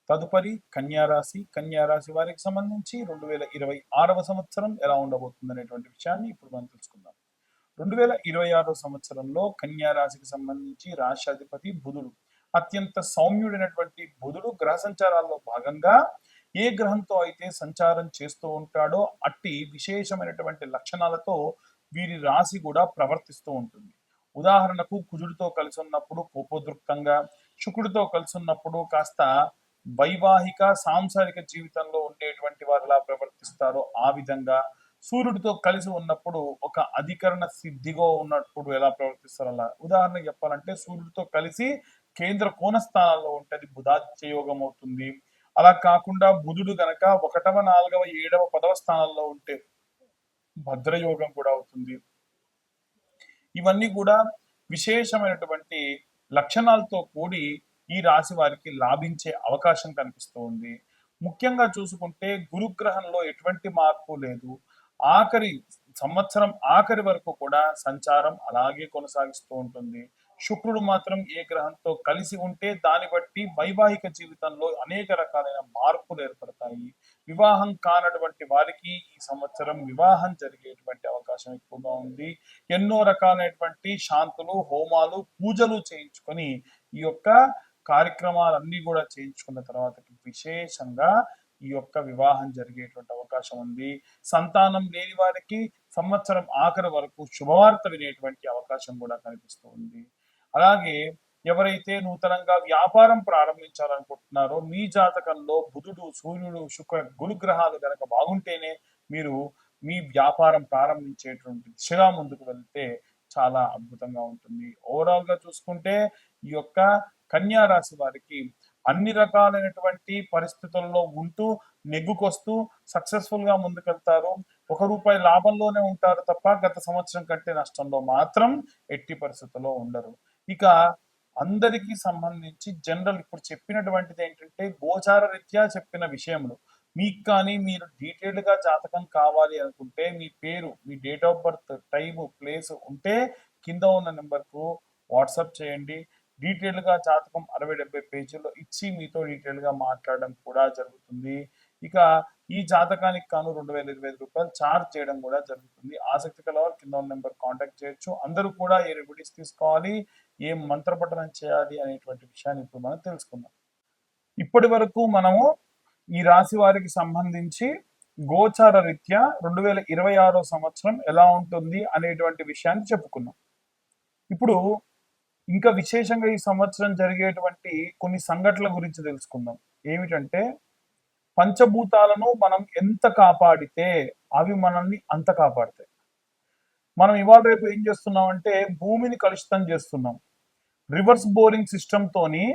తదుపరి కన్యారాశి వారికి సంబంధించి 2026వ సంవత్సరం ఎలా ఉండబోతుంది అనేటువంటి విషయాన్ని ఇప్పుడు మనం తెలుసుకుందాం. 2026వ సంవత్సరంలో కన్యారాశికి సంబంధించి రాష్ట్రాధిపతి బుధుడు, అత్యంత సౌమ్యుడైనటువంటి బుధుడు గ్రహ సంచారాల్లో భాగంగా ఏ గ్రహంతో అయితే సంచారం చేస్తూ ఉంటాడో అట్టి విశేషమైనటువంటి లక్షణాలతో వీరి రాశి కూడా ప్రవర్తిస్తూ ఉంటుంది. ఉదాహరణకు కుజుడితో కలిసి ఉన్నప్పుడు కోపోద్రుక్తంగా, శుక్రుడితో కలిసి ఉన్నప్పుడు కాస్త వైవాహిక సాంసారిక జీవితంలో ఉండేటువంటి వారు ఎలా ప్రవర్తిస్తారో ఆ విధంగా, సూర్యుడితో కలిసి ఉన్నప్పుడు ఒక అధికరణ సిద్ధిగా ఉన్నప్పుడు ఎలా ప్రవర్తిస్తారో అలా. ఉదాహరణకు చెప్పాలంటే సూర్యుడితో కలిసి కేంద్ర కోణ స్థానాల్లో ఉంటే బుధాదిత్య యోగం అవుతుంది. అలా కాకుండా బుధుడు గనక 1వ, 4వ, 7వ, 10వ స్థానాల్లో ఉంటే భద్రయోగం కూడా అవుతుంది. ఇవన్నీ కూడా విశేషమైనటువంటి లక్షణాలతో కూడి ఈ రాశి వారికి లాభించే అవకాశం కనిపిస్తూ ఉంది. ముఖ్యంగా చూసుకుంటే గురుగ్రహంలో ఎటువంటి మార్పు లేదు. సంవత్సరం ఆఖరి వరకు కూడా సంచారం అలాగే కొనసాగిస్తూ ఉంటుంది. శుక్రుడు మాత్రం ఏ గ్రహంతో కలిసి ఉంటే దాన్ని బట్టి వైవాహిక జీవితంలో అనేక రకాలైన మార్పులు ఏర్పడతాయి. వివాహం కానటువంటి వారికి ఈ సంవత్సరం వివాహం జరిగేటువంటి అవకాశం ఎక్కువగా ఉంది. ఎన్నో రకాలైనటువంటి శాంతులు, హోమాలు, పూజలు చేయించుకొని ఈ యొక్క కార్యక్రమాలన్నీ కూడా చేయించుకున్న తర్వాత విశేషంగా ఈ యొక్క వివాహం జరిగేటువంటి అవకాశం ఉంది. సంతానం లేని వారికి సంవత్సరం ఆఖరి వరకు శుభవార్త వినేటువంటి అవకాశం కూడా కనిపిస్తూ ఉంది. అలాగే ఎవరైతే నూతనంగా వ్యాపారం ప్రారంభించాలనుకుంటున్నారో మీ జాతకంలో బుధుడు, సూర్యుడు, శుక్ర, గురుగ్రహాలు కనుక బాగుంటేనే మీరు మీ వ్యాపారం ప్రారంభించేటువంటి దిశగా ముందుకు వెళ్తే చాలా అద్భుతంగా ఉంటుంది. ఓవరాల్ గా చూసుకుంటే ఈ యొక్క కన్యా రాశి వారికి అన్ని రకాలైనటువంటి పరిస్థితుల్లో ఉంటూ నెగ్గుకొస్తూ సక్సెస్ఫుల్ గా ముందుకెళ్తారు. ₹1 లాభంలోనే ఉంటారు తప్ప గత సంవత్సరం కంటే నష్టంలో మాత్రం ఎట్టి పరిస్థితుల్లో ఉండరు. ఇక అందరికీ సంబంధించి జనరల్ ఇప్పుడు చెప్పినటువంటిది ఏంటంటే గోచార రీత్యా చెప్పిన విషయములు. మీకు కానీ మీరు డీటెయిల్డ్ గా జాతకం కావాలి అనుకుంటే మీ పేరు, మీ date of birth, time, place ఉంటే కింద ఉన్న నెంబర్కు వాట్సాప్ చేయండి. డీటెయిల్ గా జాతకం 60-70 పేజీల్లో ఇచ్చి మీతో డీటెయిల్ గా మాట్లాడడం కూడా జరుగుతుంది. ఇక ఈ జాతకానికి కాను ₹2025 చార్జ్ చేయడం కూడా జరుగుతుంది. ఆసక్తి కలవారు కింద ఉన్న నెంబర్ కాంటాక్ట్ చేయొచ్చు. అందరూ కూడా ఏ రెమెడీస్ తీసుకోవాలి, ఏం మంత్రపఠనం చేయాలి అనేటువంటి విషయాన్ని ఇప్పుడు మనం తెలుసుకుందాం. ఇప్పటి వరకు మనము ఈ రాశి వారికి సంబంధించి గోచార రీత్యా 2026 సంవత్సరం ఎలా ఉంటుంది అనేటువంటి విషయాన్ని చెప్పుకున్నాం. ఇప్పుడు ఇంకా విశేషంగా ఈ సంవత్సరం జరిగేటువంటి కొన్ని సంఘటనల గురించి తెలుసుకుందాం. ఏమిటంటే పంచభూతాలను మనం ఎంత కాపాడితే అవి మనల్ని అంత కాపాడతాయి. మనం ఇవాళ రేపు ఏం చేస్తున్నాం అంటే భూమిని కలుషితం చేస్తున్నాం. రివర్స్ బోరింగ్ సిస్టమ్ తోని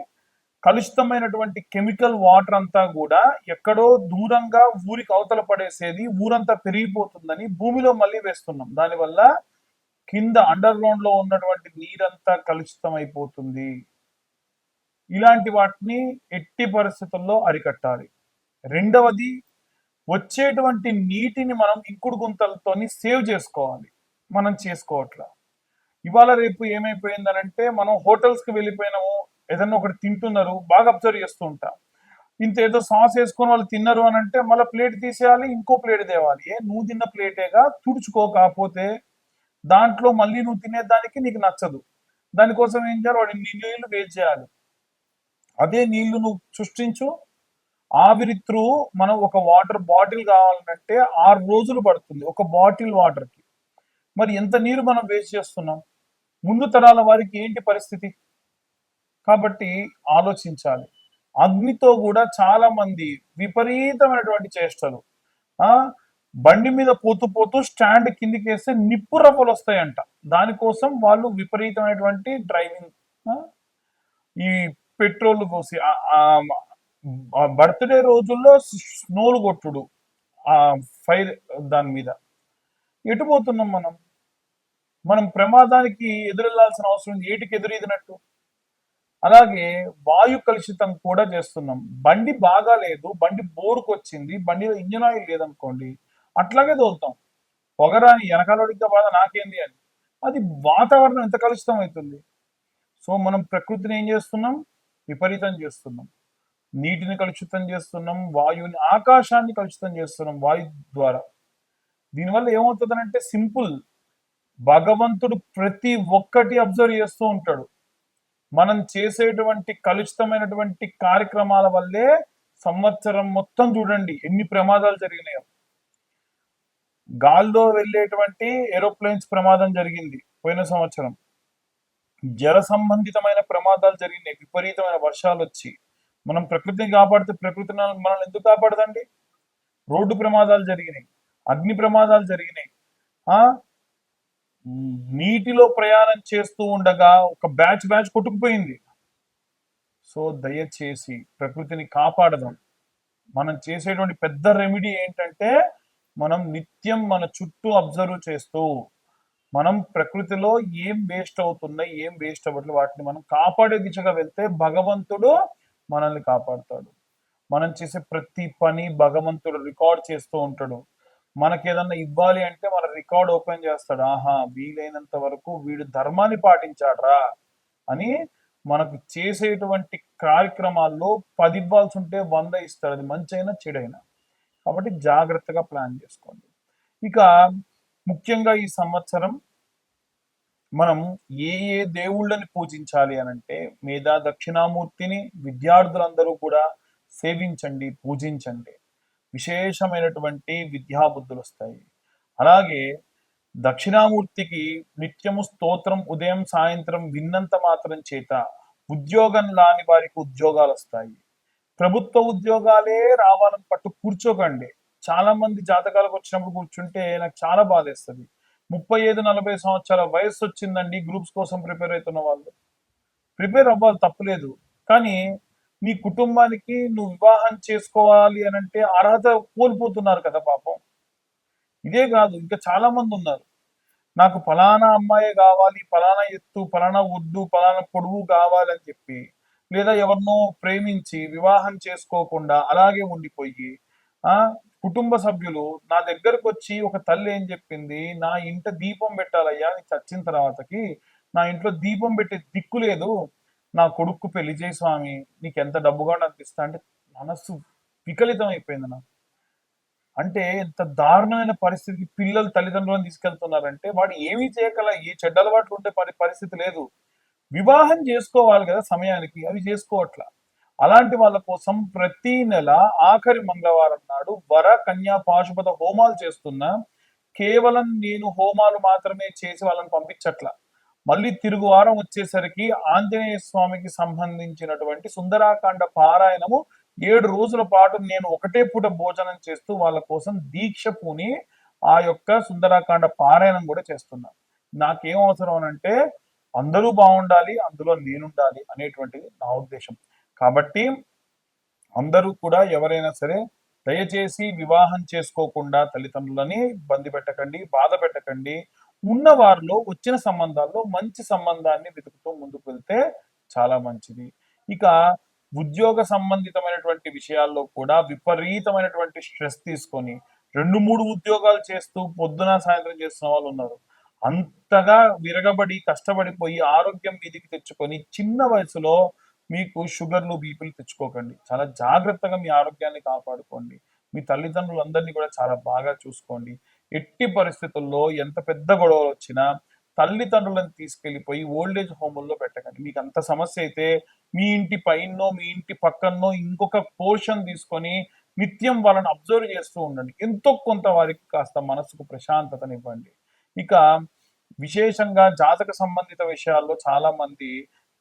కలుషితమైనటువంటి కెమికల్ వాటర్ అంతా కూడా ఎక్కడో దూరంగా ఊరికి అవతల పడేసేది, ఊరంతా పెరిగిపోతుందని భూమిలో మళ్ళీ వేస్తున్నాం. దానివల్ల కింద అండర్ గ్రౌండ్ లో ఉన్నటువంటి నీరంతా కలుషితం అయిపోతుంది. ఇలాంటి వాటిని ఎట్టి పరిస్థితుల్లో అరికట్టాలి. రెండవది, వచ్చేటువంటి నీటిని మనం ఇంకుడు గుంతలతోని సేవ్ చేసుకోవాలి. మనం చేసుకోవట్లా. ఇవాళ రేపు ఏమైపోయిందనంటే మనం హోటల్స్ కి వెళ్ళిపోయినాము, ఏదన్నా ఒకటి తింటున్నారు, బాగా అబ్జర్వ్ చేస్తూ ఉంటాం. ఇంత ఏదో సాస్ వేసుకొని వాళ్ళు తిన్నారు అని అంటే మళ్ళీ ప్లేట్ తీసేయాలి, ఇంకో ప్లేట్ తేవాలి. నువ్వు తిన్న ప్లేటేగా, తుడుచుకో. కాకపోతే దాంట్లో మళ్ళీ నువ్వు తినేదానికి నీకు నచ్చదు. దానికోసం ఏం చేయాలి, వాడి నీళ్ళు వేస్ట్ చేయాలి. అదే నీళ్లు నువ్వు సృష్టించు. ఆవిరి త్రూ మనం ఒక వాటర్ బాటిల్ కావాలంటే 6 రోజులు పడుతుంది ఒక బాటిల్ వాటర్ కి. మరి ఎంత నీరు మనం వేస్ట్ చేస్తున్నాం? ముందు తరాల వారికి ఏంటి పరిస్థితి? కాబట్టి ఆలోచించాలి. అగ్నితో కూడా చాలా మంది విపరీతమైనటువంటి చేష్టలు. బండి మీద పోతూ పోతూ స్టాండ్ కిందికి వేస్తే నిప్పు రవ్వలు వస్తాయంట. దానికోసం వాళ్ళు విపరీతమైనటువంటి డ్రైవింగ్, ఈ పెట్రోల్ పోసి బర్త్డే రోజుల్లో స్నోలు కొట్టుడు, ఫైర్ దాని మీద. ఎటు పోతున్నాం మనం ప్రమాదానికి ఎదురెళ్లాల్సిన అవసరం ఏటికి ఎదురీదినట్టు. అలాగే వాయు కలుషితం కూడా చేస్తున్నాం. బండి బాగా లేదు, బండి బోరుకు వచ్చింది, బండిలో ఇంజన్ ఆయిల్ లేదనుకోండి, అట్లాగే తోలుతాం. పొగరాని వెనకాలడిగా బాధ నాకేంది అని. అది వాతావరణం ఎంత కలుషితం అవుతుంది. సో మనం ప్రకృతిని ఏం చేస్తున్నాం? విపరీతం చేస్తున్నాం. నీటిని కలుషితం చేస్తున్నాం, వాయువుని, ఆకాశాన్ని కలుషితం చేస్తున్నాం వాయు ద్వారా. దీనివల్ల ఏమవుతుందనంటే సింపుల్, భగవంతుడు ప్రతి ఒక్కటి అబ్జర్వ్ చేస్తూ ఉంటాడు. మనం చేసేటువంటి కలుషితమైనటువంటి కార్యక్రమాల వల్లే సంవత్సరం మొత్తం చూడండి ఎన్ని ప్రమాదాలు జరిగినాయో. గాల్లో వెళ్ళేటువంటి ఏరోప్లేన్స్ ప్రమాదం జరిగింది పోయిన సంవత్సరం. జల సంబంధితమైన ప్రమాదాలు జరిగినాయి, విపరీతమైన వర్షాలు వచ్చి. మనం ప్రకృతిని కాపాడితే ప్రకృతి మనల్ని ఎందుకు కాపాడదండి? రోడ్డు ప్రమాదాలు జరిగినాయి, అగ్ని ప్రమాదాలు జరిగినాయి. ఆ నీటిలో ప్రయాణం చేస్తూ ఉండగా ఒక బ్యాచ్ కొట్టుకుపోయింది. సో దయచేసి ప్రకృతిని కాపాడదాం. మనం చేసేటువంటి పెద్ద రెమెడీ ఏంటంటే, మనం నిత్యం మన చుట్టూ అబ్జర్వ్ చేస్తూ మనం ప్రకృతిలో ఏం వేస్ట్ అవుతున్నాయి, ఏం వేస్ట్ అవ్వట్లేదు, వాటిని మనం కాపాడే దిశగా వెళ్తే భగవంతుడు మనల్ని కాపాడుతాడు. మనం చేసే ప్రతి పని భగవంతుడు రికార్డ్ చేస్తూ ఉంటాడు. మనకి ఏదన్నా ఇవ్వాలి అంటే మన రికార్డ్ ఓపెన్ చేస్తాడు. ఆహా, వీలైనంత వరకు వీడు ధర్మాన్ని పాటించాడ్రా అని. మనకు చేసేటువంటి కార్యక్రమాల్లో 10 ఇవ్వాల్సి ఉంటే 100 ఇస్తాడు, అది మంచి అయినా చెడైనా. కాబట్టి జాగ్రత్తగా ప్లాన్ చేసుకోండి. ఇక ముఖ్యంగా ఈ సంవత్సరం మనం ఏ దేవుళ్ళని పూజించాలి అనంటే, మేధా దక్షిణామూర్తిని విద్యార్థులందరూ కూడా సేవించండి, పూజించండి. విశేషమైనటువంటి విద్యాబుద్ధులు వస్తాయి. అలాగే దక్షిణామూర్తికి నిత్యము స్తోత్రం ఉదయం సాయంత్రం విన్నంత మాత్రం చేత ఉద్యోగం లాని వారికి ఉద్యోగాలు వస్తాయి. ప్రభుత్వ ఉద్యోగాలే రావాలని పట్టు కూర్చోకండి. చాలా మంది జాతకాలకు వచ్చినప్పుడు కూర్చుంటే నాకు చాలా బాధేస్తుంది. 35-40 సంవత్సరాల వయసు వచ్చిందండి, గ్రూప్స్ కోసం ప్రిపేర్ అవుతున్న వాళ్ళు ప్రిపేర్ అవ్వాలి, తప్పులేదు. కానీ నీ కుటుంబానికి నువ్వు వివాహం చేసుకోవాలి అని అంటే అర్హత కోల్పోతున్నారు కదా పాపం. ఇదే కాదు, ఇంకా చాలా మంది ఉన్నారు, నాకు ఫలానా అమ్మాయి కావాలి, ఫలానా ఎత్తు, ఫలానా ఒడ్డు, ఫలానా పొడుగు కావాలని చెప్పి, లేదా ఎవరినో ప్రేమించి వివాహం చేసుకోకుండా అలాగే ఉండిపోయి, ఆ కుటుంబ సభ్యులు నా దగ్గరకు వచ్చి ఒక తల్లి ఏం చెప్పింది, నా ఇంట దీపం పెట్టాలయ్యా, నీ చచ్చిన తర్వాతకి నా ఇంట్లో దీపం పెట్టే దిక్కు లేదు, నా కొడుకు పెళ్లి చేయి స్వామి, నీకు ఎంత డబ్బుగా అనిపిస్తా అంటే మనస్సు వికలితం అయిపోయింది నాకు. అంటే ఎంత దారుణమైన పరిస్థితికి పిల్లలు తల్లిదండ్రులను తీసుకెళ్తున్నారంటే, వాడు ఏమీ చేయగల, ఏ చెడ్డ అలవాట్లు ఉండే పరిస్థితి లేదు. వివాహం చేసుకోవాలి కదా సమయానికి, అవి చేసుకోవట్లా. అలాంటి వాళ్ళ కోసం ప్రతి నెల ఆఖరి మంగళవారం నాడు వర కన్యా పాశుపత హోమాలు చేస్తున్నా. కేవలం నేను హోమాలు మాత్రమే చేసి వాళ్ళని పంపించట్లా. మళ్ళీ తిరుగు వారం వచ్చేసరికి ఆంజనేయ స్వామికి సంబంధించినటువంటి సుందరాకాండ పారాయణము 7 రోజుల పాటు నేను ఒకటే పూట భోజనం చేస్తూ వాళ్ళ కోసం దీక్ష పూని ఆ యొక్క సుందరాకాండ పారాయణం కూడా చేస్తున్నా. నాకేం అవసరం అంటే అందరూ బాగుండాలి, అందులో నేనుండాలి అనేటువంటిది నా ఉద్దేశం. కాబట్టి అందరూ కూడా ఎవరైనా సరే దయచేసి వివాహం చేసుకోకుండా తల్లిదండ్రులని ఇబ్బంది పెట్టకండి, బాధ పెట్టకండి. ఉన్న వారిలో వచ్చిన సంబంధాల్లో మంచి సంబంధాన్ని వెతుకుతూ ముందుకు వెళ్తే చాలా మంచిది. ఇక ఉద్యోగ సంబంధితమైనటువంటి విషయాల్లో కూడా విపరీతమైనటువంటి స్ట్రెస్ తీసుకొని 2-3 ఉద్యోగాలు చేస్తూ పొద్దున సాయంత్రం చేస్తున్న వాళ్ళు ఉన్నారు. అంతగా విరగబడి కష్టపడిపోయి ఆరోగ్యం మీదికి తెచ్చుకొని చిన్న వయసులో మీకు షుగర్లు బీపీలు తెచ్చుకోకండి. చాలా జాగ్రత్తగా మీ ఆరోగ్యాన్ని కాపాడుకోండి. మీ తల్లిదండ్రులందరినీ కూడా చాలా బాగా చూసుకోండి. ఎట్టి పరిస్థితుల్లో ఎంత పెద్ద గొడవలు వచ్చినా తల్లిదండ్రులను తీసుకెళ్లిపోయి ఓల్డేజ్ హోముల్లో పెట్టకండి. మీకు అంత సమస్య అయితే మీ ఇంటి పైనో మీ ఇంటి పక్కనో ఇంకొక పోర్షన్ తీసుకొని నిత్యం వాళ్ళని అబ్జర్వ్ చేస్తూ ఉండండి. ఎంతో కొంత వారికి కాస్త మనసుకు ప్రశాంతతనివ్వండి. ఇక విశేషంగా జాతక సంబంధిత విషయాల్లో చాలా మంది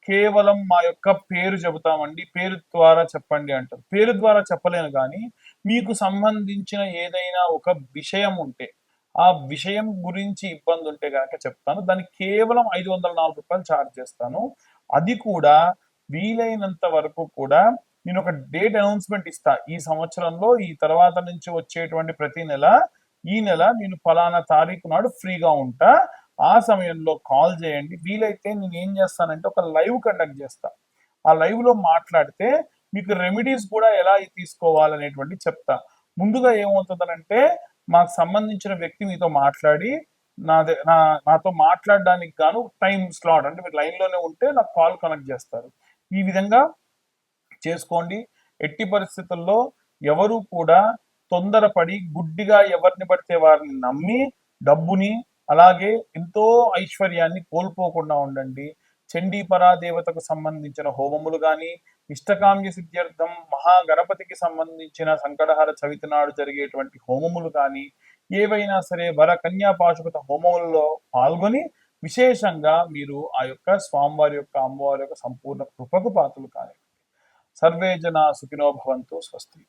కేవలం మా యొక్క పేరు చెబుతామండి, పేరు ద్వారా చెప్పండి అంటారు. పేరు ద్వారా చెప్పలేను కానీ మీకు సంబంధించిన ఏదైనా ఒక విషయం ఉంటే, ఆ విషయం గురించి ఇబ్బంది ఉంటే కనుక చెప్తాను. దానికి కేవలం 504 రూపాయలు ఛార్జ్ చేస్తాను. అది కూడా వీలైనంత వరకు కూడా నేను ఒక డేట్ అనౌన్స్మెంట్ ఇస్తా. ఈ సంవత్సరంలో ఈ తర్వాత నుంచి వచ్చేటువంటి ప్రతి నెల, ఈ నెల నేను ఫలానా తారీఖు నాడు ఫ్రీగా ఉంటా, ఆ సమయంలో కాల్ చేయండి. వీలైతే నేను ఏం చేస్తానంటే ఒక లైవ్ కండక్ట్ చేస్తా. ఆ లైవ్ లో మాట్లాడితే మీకు రెమెడీస్ కూడా ఎలా తీసుకోవాలనేటువంటి చెప్తా. ముందుగా ఏమవుతుందనంటే మాకు సంబంధించిన వ్యక్తి మీతో మాట్లాడి నాతో మాట్లాడడానికి గాను టైం స్లాట్ అంటే మీరు లైన్ లోనే ఉంటే నాకు కాల్ కనెక్ట్ చేస్తారు. ఈ విధంగా చేసుకోండి. ఎట్టి పరిస్థితుల్లో ఎవరు కూడా తొందరపడి గుడ్డిగా ఎవరిని పడితే వారిని నమ్మి డబ్బుని అలాగే ఎంతో ఐశ్వర్యాన్ని కోల్పోకుండా ఉండండి. చండీ పరాదేవతకు సంబంధించిన హోమములు కానీ, ఇష్టకామ్య సిద్ధ్యర్థం మహాగణపతికి సంబంధించిన సంకటహర చవితి నాడు జరిగేటువంటి హోమములు కానీ, ఏవైనా సరే వర కన్యా పాశుపత హోమములలో పాల్గొని విశేషంగా మీరు ఆ యొక్క స్వామివారి యొక్క అమ్మవారి యొక్క సంపూర్ణ కృపకు పాత్రలు కానీ. సర్వే జనా సుఖినో భవంతు. స్వస్తి.